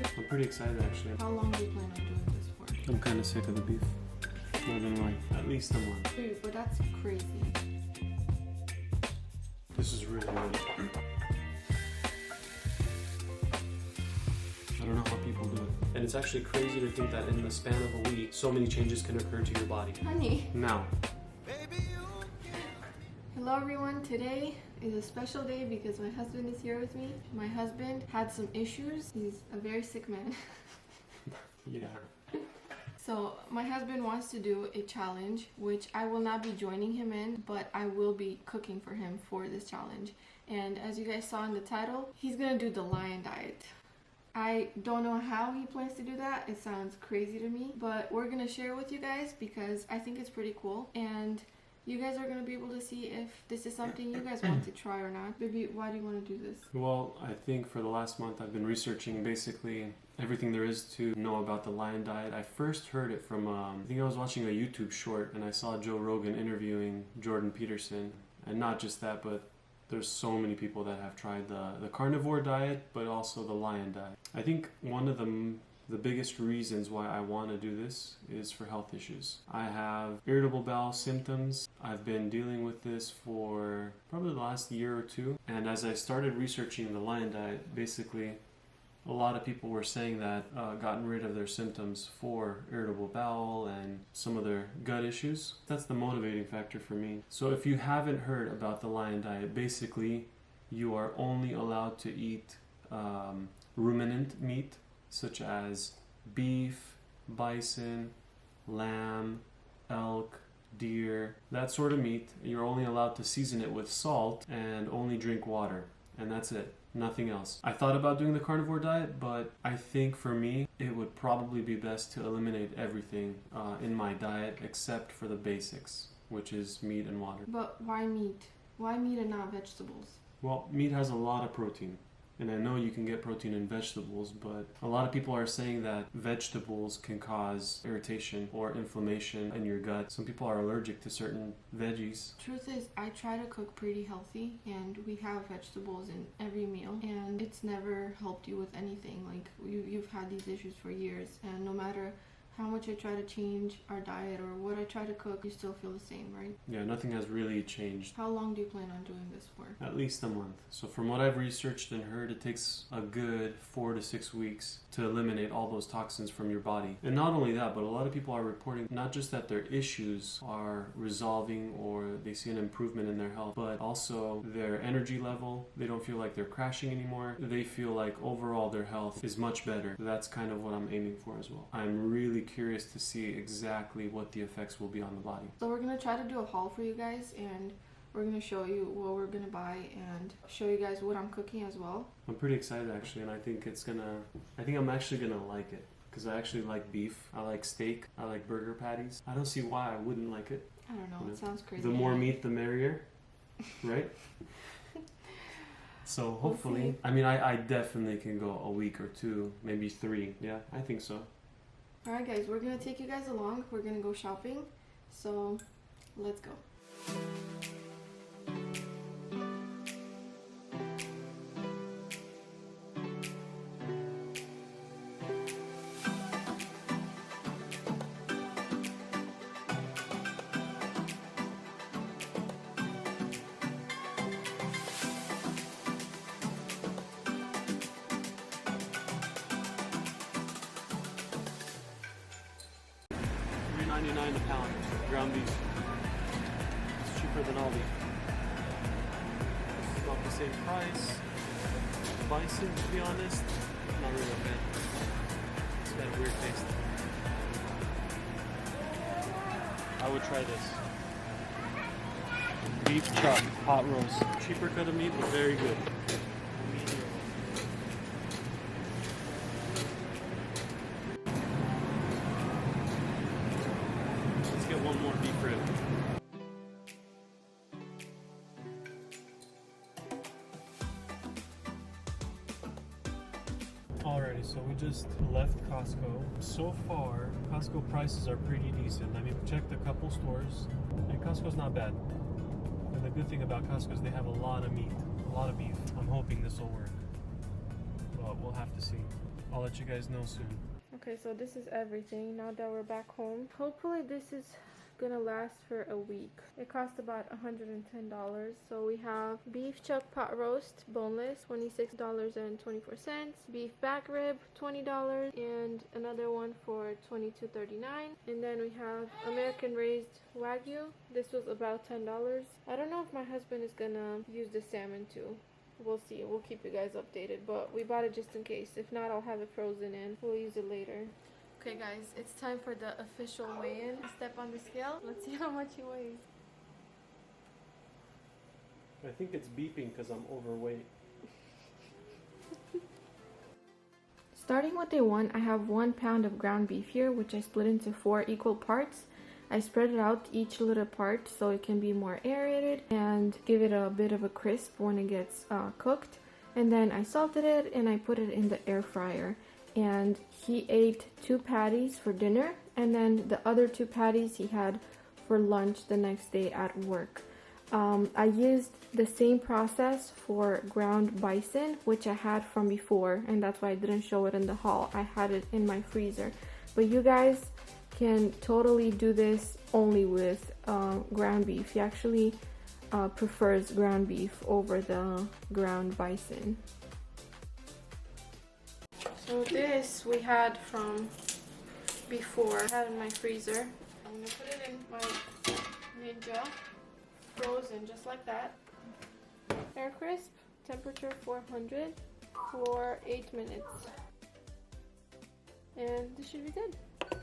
I'm pretty excited actually. How long do you plan on doing this for? I'm kind of sick of the beef. More than like at least a month. Dude, but that's crazy. This is really good. I don't know how people do it. And it's actually crazy to think that in the span of a week, so many changes can occur to your body. Honey. Now. Hello everyone, today is a special day because my husband is here with me. My husband had some issues. He's a very sick man. Yeah. So my husband wants to do a challenge, which I will not be joining him in, but I will be cooking for him for this challenge. And as you guys saw in the title, he's gonna do the lion diet. I don't know how he plans to do that. It sounds crazy to me, but we're gonna share it with you guys because I think it's pretty cool. And you guys are going to be able to see if this is something you guys want to try or not. Baby, why do you want to do this? Well, I think for the last month I've been researching basically everything there is to know about the lion diet. I first heard it from, I think I was watching a YouTube short and I saw Joe Rogan interviewing Jordan Peterson. And not just that, but there's so many people that have tried the carnivore diet, but also the lion diet. I think one of the biggest reasons why I want to do this is for health issues. I have irritable bowel symptoms. I've been dealing with this for probably the last year or two. And as I started researching the lion diet, basically a lot of people were saying that gotten rid of their symptoms for irritable bowel and some of their gut issues. That's the motivating factor for me. So if you haven't heard about the lion diet, basically you are only allowed to eat ruminant meat, such as beef, bison, lamb, elk, deer, that sort of meat. You're only allowed to season it with salt and only drink water. And that's it. Nothing else. I thought about doing the carnivore diet, but I think for me, it would probably be best to eliminate everything in my diet except for the basics, which is meat and water. But why meat? Why meat and not vegetables? Well, meat has a lot of protein. And I know you can get protein in vegetables, but a lot of people are saying that vegetables can cause irritation or inflammation in your gut. Some people are allergic to certain veggies. Truth is, I try to cook pretty healthy, and we have vegetables in every meal, and it's never helped you with anything. Like, you've had these issues for years, and no matter how much I try to change our diet or what I try to cook, you still feel the same, right? Yeah, nothing has really changed. How long do you plan on doing this for? At least a month. So from what I've researched and heard, it takes a good 4 to 6 weeks to eliminate all those toxins from your body. And not only that, but a lot of people are reporting not just that their issues are resolving or they see an improvement in their health, but also their energy level. They don't feel like they're crashing anymore. They feel like overall their health is much better. That's kind of what I'm aiming for as well. I'm really curious to see exactly what the effects will be on the body. So we're going to try to do a haul for you guys, and we're going to show you what we're going to buy and show you guys what I'm cooking as well. I'm pretty excited actually, and I think I'm actually gonna like it because I actually like beef, I like steak, I like burger patties. I don't see why I wouldn't like it. I don't know, You know? It sounds crazy. The more meat the merrier, right? So hopefully, I mean, I definitely can go a week or two, maybe 3. Yeah, I think so. Alright guys, we're going to take you guys along. We're going to go shopping. So, let's go. $3.99 a pound, ground beef. It's cheaper than Aldi. It's not the same price. Bison, to be honest, not really a fan. It's got a weird taste. I would try this. Beef chuck, hot roast. Cheaper cut of meat, but very good. Let's get one more beef rib. Alrighty, so we just left Costco. So far, Costco prices are pretty decent. I mean, we checked a couple stores, and Costco's not bad. And the good thing about Costco is they have a lot of meat, a lot of beef. I'm hoping this will work, but we'll have have to see. I'll let you guys know soon. Okay, so this is everything now that we're back home. Hopefully this is gonna last for a week. It cost about $110. So we have beef chuck pot roast boneless, $26.24, beef back rib, $20, and another one for $22.39. And then we have American raised wagyu. This was about $10. I don't know if my husband is gonna use the salmon too. We'll see. We'll keep you guys updated, but we bought it just in case. If not, I'll have it frozen and we'll use it later. Okay guys, it's time for the official weigh-in. Step on the scale. Let's see how much he weighs. I think it's beeping because I'm overweight. Starting with day one, I have 1 pound of ground beef here, which I split into 4 equal parts. I spread it out each little part so it can be more aerated and give it a bit of a crisp when it gets cooked. And then I salted it and I put it in the air fryer. And he ate 2 patties for dinner, and then the other 2 patties he had for lunch the next day at work. I used the same process for ground bison, which I had from before, and that's why I didn't show it in the haul. I had it in my freezer. But you guys can totally do this only with ground beef. He actually prefers ground beef over the ground bison. So this we had from before. I had in my freezer. I'm gonna put it in my Ninja, frozen just like that. Air crisp, temperature 400 for 8 minutes. And this should be good. Oh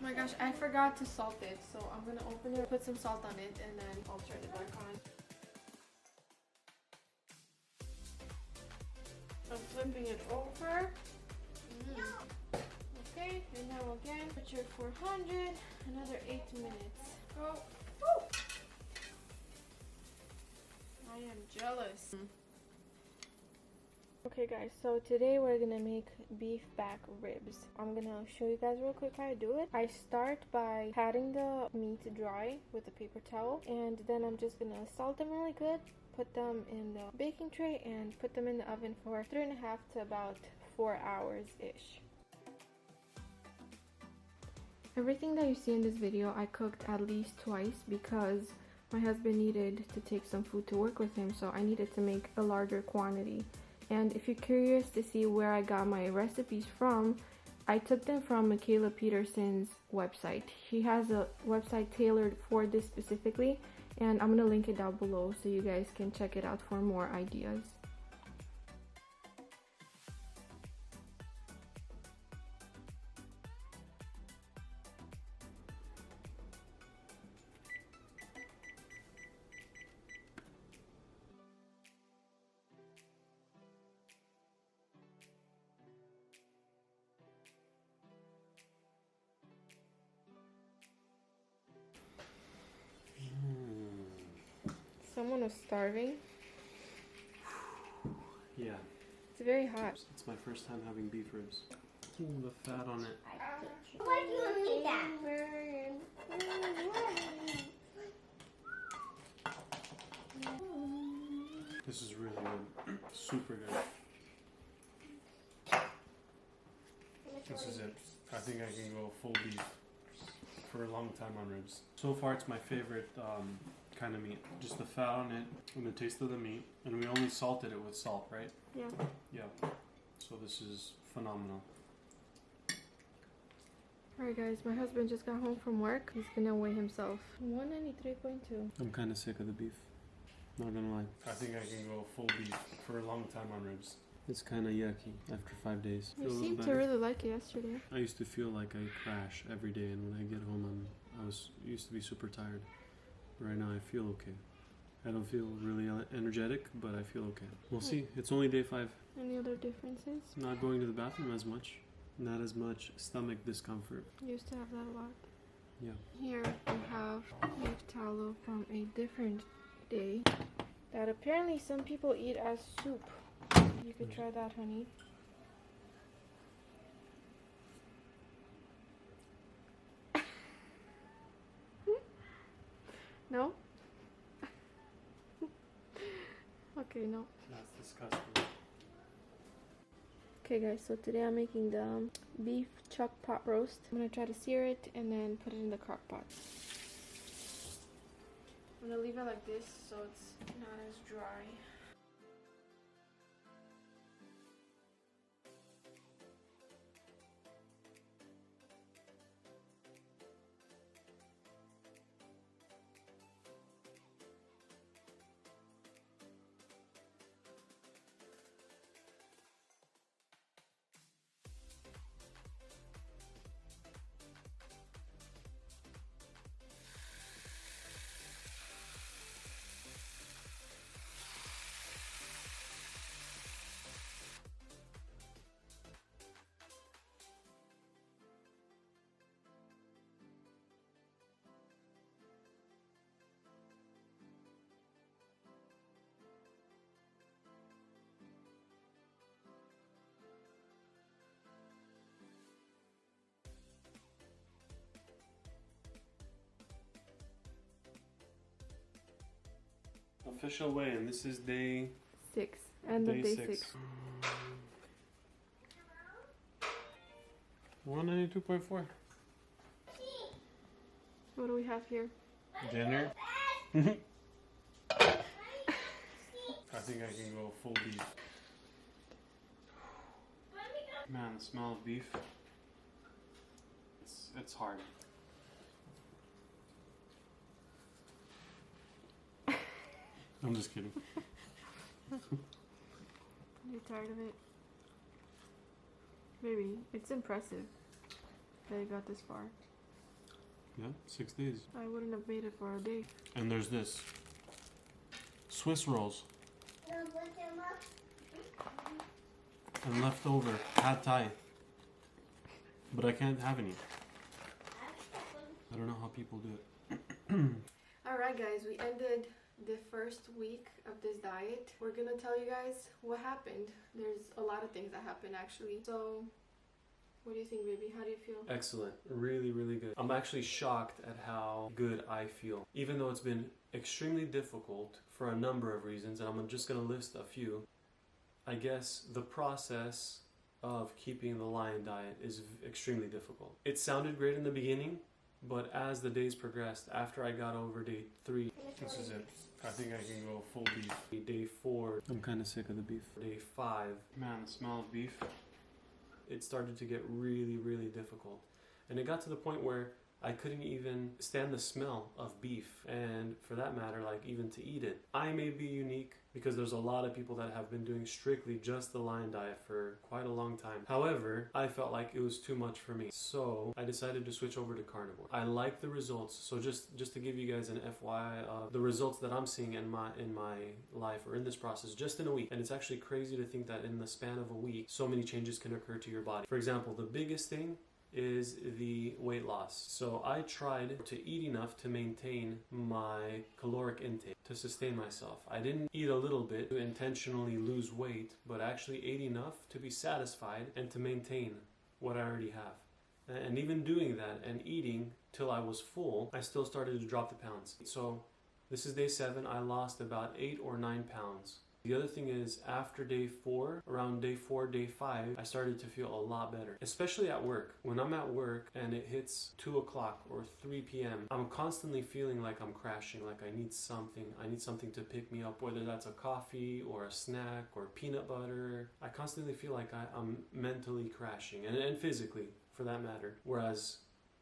my gosh, I forgot to salt it, so I'm gonna open it, put some salt on it, and then I'll turn it back on. I'm flipping it over. Okay, and now again, temperature 400, another 8 minutes. Go. Woo! I am jealous. Okay guys, so today we're gonna make beef back ribs. I'm gonna show you guys real quick how I do it. I start by patting the meat dry with a paper towel, and then I'm just gonna salt them really good, put them in the baking tray, and put them in the oven for 3.5 to about 4 hours-ish. Everything that you see in this video I cooked at least twice because my husband needed to take some food to work with him, so I needed to make a larger quantity. And if you're curious to see where I got my recipes from, I took them from Michaela Peterson's website. She has a website tailored for this specifically, and I'm gonna link it down below so you guys can check it out for more ideas. Someone was starving. Yeah. It's very hot. It's my first time having beef ribs. Ooh, the fat on it. Why do you need that? This is really good. Super good. This is it. I think I can go full beef for a long time on ribs. So far it's my favorite kind of meat. Just the fat on it and the taste of the meat. And we only salted it with salt, right? Yeah. Yeah. So this is phenomenal. Alright guys, my husband just got home from work. He's gonna weigh himself. 193.2. I'm kind of sick of the beef. Not gonna lie. I think I can go full beef for a long time on ribs. It's kind of yucky after 5 days. You seemed to really like it yesterday. I used to feel like I crash every day, and when I get home, I used to be super tired. Right now, I feel okay. I don't feel really energetic, but I feel okay. We'll see. It's only day 5. Any other differences? Not going to the bathroom as much. Not as much stomach discomfort. Used to have that a lot. Yeah. Here we have beef tallow from a different day that apparently some people eat as soup. You could try that, honey. No? Okay, no. That's disgusting. Okay guys, so today I'm making the beef chuck pot roast. I'm gonna try to sear it and then put it in the crock pot. I'm gonna leave it like this so it's not as dry. Official weigh-in. This is day 6. End of day 6. 192.4. What do we have here? Dinner. I think I can go full beef. Man, the smell of beef. It's hard. I'm just kidding. You tired of it? Maybe. It's impressive that you got this far. Yeah, 6 days. I wouldn't have made it for a day. And there's this. Swiss rolls. And leftover pad thai. But I can't have any. I don't know how people do it. Alright guys, we ended the first week of this diet. We're gonna tell you guys what happened. There's a lot of things that happened actually. So, what do you think, baby? How do you feel? Excellent. Really, really good. I'm actually shocked at how good I feel. Even though it's been extremely difficult for a number of reasons, and I'm just gonna list a few. I guess the process of keeping the lion diet is extremely difficult. It sounded great in the beginning, but as the days progressed, after I got over day 3, this is it. I think I can go full beef. Day 4, I'm kind of sick of the beef. Day 5, man, the smell of beef. It started to get really, really difficult. And it got to the point where I couldn't even stand the smell of beef, and for that matter, like even to eat it. I may be unique because there's a lot of people that have been doing strictly just the lion diet for quite a long time. However, I felt like it was too much for me. So I decided to switch over to carnivore. I like the results. So just to give you guys an FYI of the results that I'm seeing in my life or in this process just in a week. And it's actually crazy to think that in the span of a week, so many changes can occur to your body. For example, the biggest thing is the weight loss. So I tried to eat enough to maintain my caloric intake, to sustain myself. I didn't eat a little bit to intentionally lose weight, but actually ate enough to be satisfied and to maintain what I already have. And even doing that and eating till I was full, I still started to drop the pounds. So this is day 7, I lost about 8 or 9 pounds. The other thing is, after day 4, around day 4, day 5, I started to feel a lot better, especially at work. When I'm at work and it hits 2 o'clock or 3 p.m., I'm constantly feeling like I'm crashing, like I need something to pick me up, whether that's a coffee or a snack or peanut butter. I constantly feel like I'm mentally crashing, and physically, for that matter. Whereas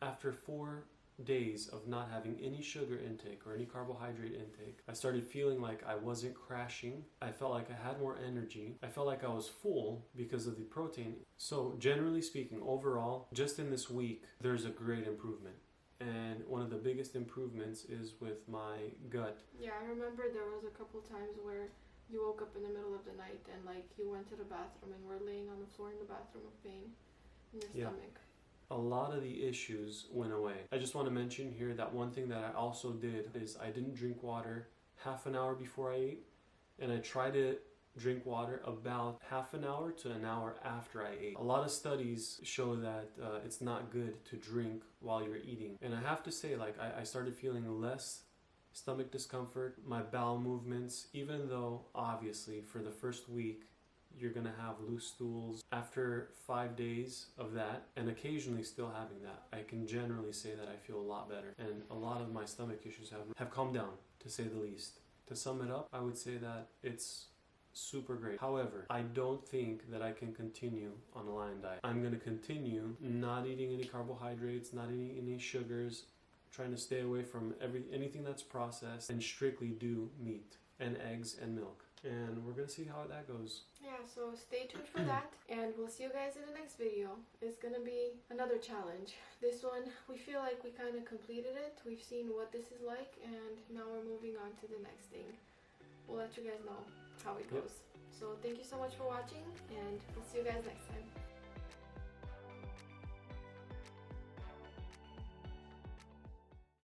after 4 days of not having any sugar intake or any carbohydrate intake, I started feeling like I wasn't crashing. I felt like I had more energy. I felt like I was full because of the protein. So generally speaking, overall, just in this week, there's a great improvement. And one of the biggest improvements is with my gut. Yeah, I remember there was a couple times where you woke up in the middle of the night and like you went to the bathroom and were laying on the floor in the bathroom with pain in your stomach. A lot of the issues went away. I just want to mention here that one thing that I also did is I didn't drink water half an hour before I ate, and I tried to drink water about half an hour to an hour after I ate. A lot of studies show that it's not good to drink while you're eating. And I have to say, like, I started feeling less stomach discomfort, my bowel movements, even though obviously for the first week You're gonna have loose stools. After 5 days of that, and occasionally still having that, I can generally say that I feel a lot better. And a lot of my stomach issues have calmed down, to say the least. To sum it up, I would say that it's super great. However, I don't think that I can continue on a lion diet. I'm gonna continue not eating any carbohydrates, not eating any sugars, trying to stay away from anything that's processed, and strictly do meat and eggs and milk. And we're gonna see how that goes. Yeah, so stay tuned for that, and we'll see you guys in the next video. It's gonna be another challenge. This one, we feel like we kind of completed it. We've seen what this is like, and now we're moving on to the next thing. We'll let you guys know how it goes. So thank you so much for watching, and we'll see you guys next time.